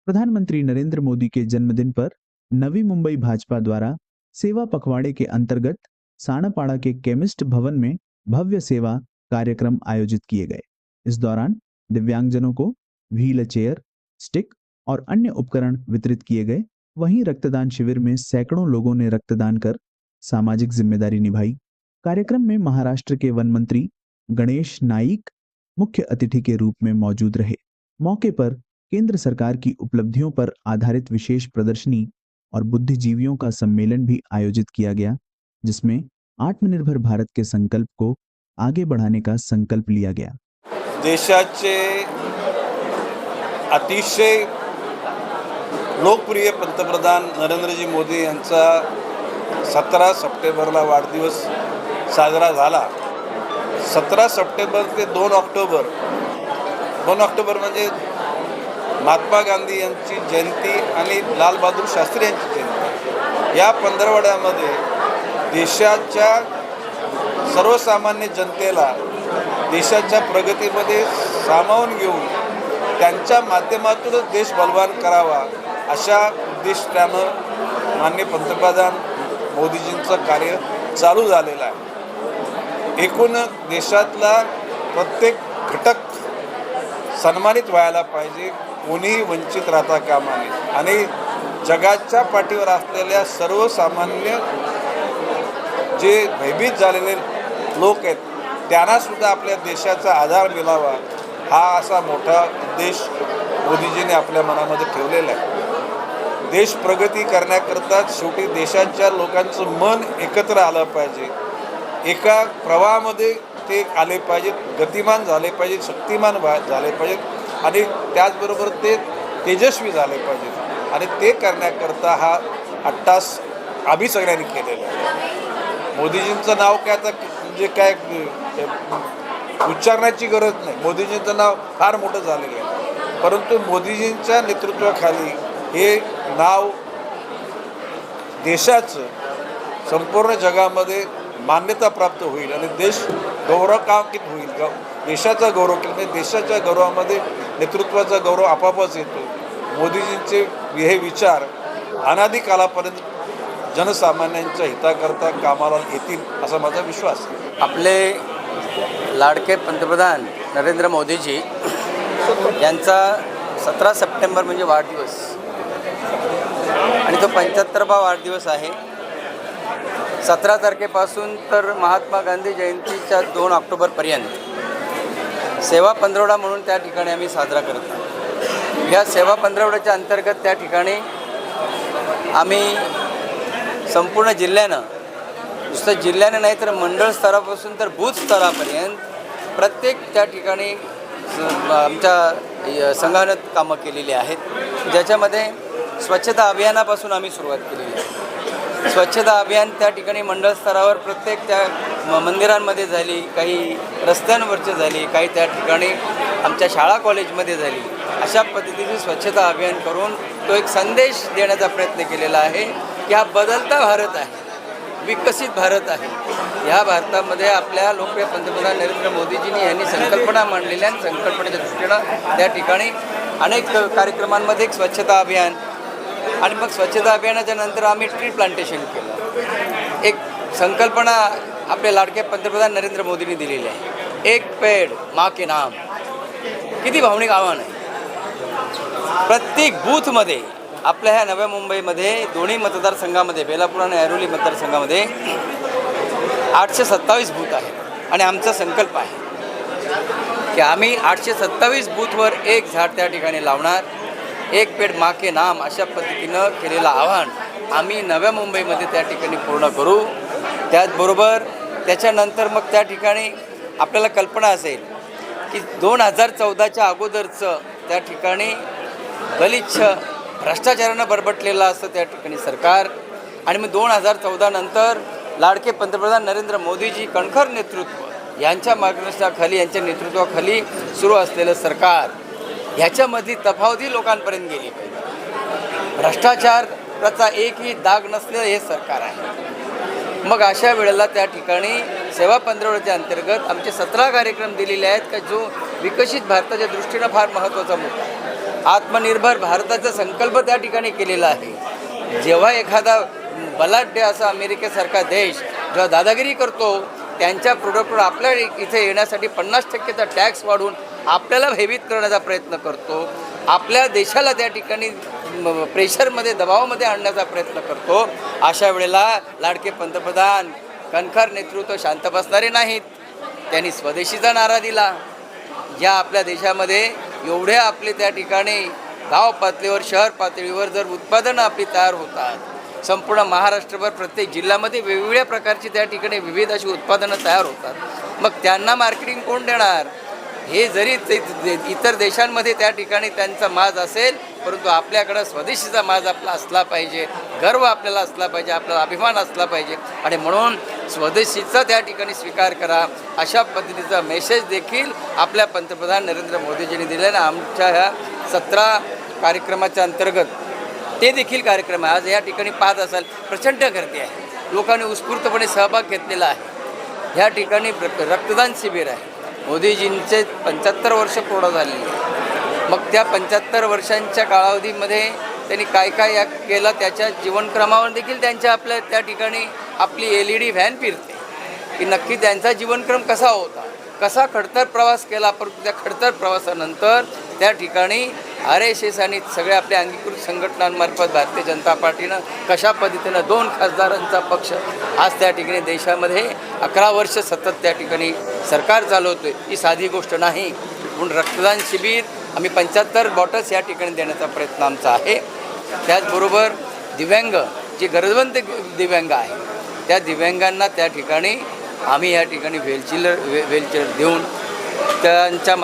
प्रधानमंत्री नरेंद्र मोदी के जन्मदिन पर नवी मुंबई भाजपा द्वारा सेवा पखवाड़े के अंतर्गत सानापाड़ा के केमिस्ट भवन में भव्य सेवा कार्यक्रम आयोजित किए गए। इस दौरान दिव्यांगजनों को व्हील चेयर, स्टिक और अन्य उपकरण वितरित किए गए। वहीं रक्तदान शिविर में सैकड़ों लोगों ने रक्तदान कर सामाजिक जिम्मेदारी निभाई। कार्यक्रम में महाराष्ट्र के वन मंत्री गणेश नाईक मुख्य अतिथि के रूप में मौजूद रहे। मौके पर केंद्र सरकार की उपलब्धियों पर आधारित विशेष प्रदर्शनी और बुद्धिजीवियों का सम्मेलन भी आयोजित किया गया, जिसमें आत्मनिर्भर भारत के संकल्प को आगे बढ़ाने का संकल्प लिया गया। देशाचे अतिशय लोकप्रिय पंतप्रधान नरेंद्रजी मोदी यांचा 17 सप्टेंबरला वाढदिवस साजरा झाला। 17 सप्टेंबर ते 2 ऑक्टोबर 2 ऑक्टोबर म्हणजे महात्मा गांधी यांची जयंती आणि लाल बहादूर शास्त्री यांची जयंती। या पंधरवड्यामध्ये देशाच्या सर्वसामान्य जनतेला देशाच्या प्रगतीमध्ये सामावून घेऊन त्यांच्या माध्यमातूनच देश बलवान करावा अशा उद्दिष्टानं माननीय पंतप्रधान मोदीजींचं कार्य चालू झालेलं आहे। एकूण देशातला प्रत्येक घटक सन्मानित व्हायला पाहिजे, कोणीही वंचित राहता कामा नये आणि जगाच्या पाठीवर असलेल्या सर्वसामान्य जे भयभीत झालेले लोक आहेत त्यांना सुद्धा आपल्या देशाचा आधार मिळावा हा असा मोठा उद्देश मोदीजींनी आपल्या मनामध्ये ठेवलेला आहे। देश प्रगती करण्याकरता शेवटी देशाच्या लोकांचं मन एकत्र आलं पाहिजे, एका प्रवाहामध्ये ते आले पाहिजेत, गतिमान झाले पाहिजेत, शक्तिमान झाले पाहिजेत आणि त्याचबरोबर ते तेजस्वी झाले पाहिजेत आणि ते करण्याकरता हा अट्टास आम्ही सगळ्यांनी केलेला आहे। मोदीजींचं नाव काय आता म्हणजे काय उच्चारण्याची गरज नाही, मोदीजींचं नाव फार मोठं झालेलं आहे, परंतु मोदीजींच्या नेतृत्वाखाली हे नाव देशाचं संपूर्ण जगामध्ये मान्यता प्राप्त होईल आणि देश गौरवान्वित होईल। देशाचा गौरव केला म्हणजे देशाच्या गौरवामध्ये नेतृत्वाचा गौरव आपापच येतो। मोदीजींचे हे विचार अनादी कालापर्यंत जनसामान्यांच्या हिताकरता कामाला येतील असा माझा विश्वास आहे। आपले लाडके पंतप्रधान नरेंद्र मोदीजी यांचा 17 सप्टेंबर म्हणजे वाढदिवस आणि तो 75वा वाढदिवस आहे। 17 तारखेपासून तर महात्मा गांधी जयंतीच्या 2 ऑक्टोबरपर्यंत सेवा पंधरवडा म्हणून त्या ठिकाणी आम्ही साजरा करत आहोत। या सेवा पंधरवड्याच्या अंतर्गत त्या ठिकाणी आम्ही संपूर्ण जिल्ह्यानं, नुसतं जिल्ह्यानं नाही तर मंडळ स्तरापासून तर बूथ स्तरापर्यंत प्रत्येक त्या ठिकाणी आमच्या संघानं कामं केलेली आहेत, ज्याच्यामध्ये स्वच्छता अभियानापासून आम्ही सुरुवात केलेली आहे। स्वच्छता अभियान त्या ठिकाणी मंडळ स्तरावर प्रत्येक त्या मंदिरांमध्ये झाली, काही रस्त्यांवरची झाली, काही त्या ठिकाणी आमच्या शाळा कॉलेजमध्ये झाली। अशा पद्धतीची स्वच्छता अभियान करून तो एक संदेश देण्याचा प्रयत्न केलेला आहे की हा बदलता भारत आहे, विकसित भारत आहे। ह्या भारतामध्ये आपल्या लोकप्रिय पंतप्रधान नरेंद्र मोदीजींनी यांनी संकल्पना मांडलेल्या आणि संकल्पनेच्या दृष्टीनं त्या ठिकाणी अनेक कार्यक्रमांमध्ये एक स्वच्छता अभियान आणि मग स्वच्छता अभियानाच्या नंतर आम्ही ट्री प्लांटेशन केलं। एक संकल्पना आपल्या लाडक्या पंतप्रधान नरेंद्र मोदींनी दिलेली आहे, एक पेड़ माँ के नाम। किती भावनिक आव्हान आहे। प्रत्येक बूथमध्ये आपल्या ह्या नव्या मुंबईमध्ये दोन्ही मतदारसंघामध्ये बेलापूर आणि ऐरोली मतदारसंघामध्ये 827 बूथ आहेत आणि आमचा संकल्प आहे की आम्ही 827 बूथवर एक झाड त्या ठिकाणी लावणार, एक पेड़ माँ के नाम अशा पद्धतीनं केलेलं आव्हान आम्ही नव्या मुंबईमध्ये त्या ठिकाणी पूर्ण करू। त्याचबरोबर त्याच्यानंतर मग त्या ठिकाणी आपल्याला कल्पना असेल की 2014च्या अगोदरचं त्या ठिकाणी गलिच्छ भ्रष्टाचारानं बरबटलेलं असतं त्या ठिकाणी सरकार आणि मग 2014 नंतर लाडके पंतप्रधान नरेंद्र मोदीजी कणखर नेतृत्व यांच्या मार्गदर्शनाखाली, यांच्या नेतृत्वाखाली सुरू असलेलं सरकार ह्याच्यामधली तफावती लोकांपर्यंत गेली पाहिजे। भ्रष्टाचाराचा एकही दाग नसलेलं हे सरकार आहे। मग अशा वेळेला त्या ठिकाणी सेवा पंधरवड्याच्या अंतर्गत आमचे 17 कार्यक्रम दिलेले आहेत का जो विकसित भारताच्या दृष्टीनं फार महत्त्वाचा मुद्दा आहे। आत्मनिर्भर भारताचा संकल्प त्या ठिकाणी केलेला आहे. जेव्हा एखादा बलाढ्य असा अमेरिकेसारखा देश जेव्हा दादागिरी करतो, त्यांच्या प्रोडक्टवर आपल्या इथे येण्यासाठी 50%चा टॅक्स वाढवून आपल्याला भयभीत करण्याचा प्रयत्न करतो, आपल्या देशाला त्या ठिकाणी प्रेशरमध्ये दबावामध्ये आणण्याचा प्रयत्न करतो, अशा वेळेला लाडके पंतप्रधान कणखर नेतृत्व शांत बसणारे नाहीत. त्यांनी स्वदेशीचा नारा दिला. ज्या आपल्या देशामध्ये एवढे आपले त्या ठिकाणी गाव पातळीवर शहर पातळीवर जर उत्पादनं आपली तयार होतात, संपूर्ण महाराष्ट्रभर प्रत्येक जिल्ह्यामध्ये वेगवेगळ्या प्रकारची त्या ठिकाणी विविध अशी उत्पादनं तयार होतात, मग त्यांना मार्केटिंग कोण देणार? हे जरी इतर देशांमध्ये त्या ठिकाणी त्यांचा माज असेल, परंतु आपल्याकडं स्वदेशीचा माज आपला असला पाहिजे, गर्व आपल्याला असला पाहिजे, आपला अभिमान असला पाहिजे. आणि म्हणून स्वदेशीचा त्या ठिकाणी स्वीकार करा, अशा पद्धतीचा मेसेज देखील आपल्या पंतप्रधान नरेंद्र मोदीजींनी दिले. आणि आमच्या ह्या 17 कार्यक्रमाच्या अंतर्गत ते देखील कार्यक्रम आहे. आज या ठिकाणी पाहत असाल प्रचंड गर्दी आहे, लोकांनी उत्स्फूर्तपणे सहभाग घेतलेला आहे. ह्या ठिकाणी रक्तदान शिबिर आहे. मोदीजींचे 75 वर्ष पूर्ण झालेली आहे. मग त्या 75 वर्षांच्या कालावधीमध्ये त्यांनी काय काय केलं, त्याच्या जीवनक्रमावर देखील त्यांच्या आपल्या त्या ठिकाणी आपली LED व्हॅन फिरते की नक्की त्यांचा जीवनक्रम कसा होता, कसा खडतर प्रवास केला, परंतु त्या खडतर प्रवासानंतर त्या ठिकाणी RSS आणि सगळ्या आपल्या अंगीकृत संघटनांमार्फत भारतीय जनता पार्टीनं कशा पद्धतीनं 2 खासदारांचा पक्ष आज त्या ठिकाणी देशामध्ये 11 वर्ष सतत त्या ठिकाणी सरकार चालवतो आहे, ही साधी गोष्ट नाही. म्हणून रक्तदान शिबिर आम्ही 75 बॉटल्स या ठिकाणी देण्याचा प्रयत्न आमचा आहे. त्याचबरोबर दिव्यांग, जे गरजवंत दिव्यांग आहे, त्या दिव्यांगांना त्या ठिकाणी आम्ही या ठिकाणी व्हीलचेअर देऊन त्यांच्या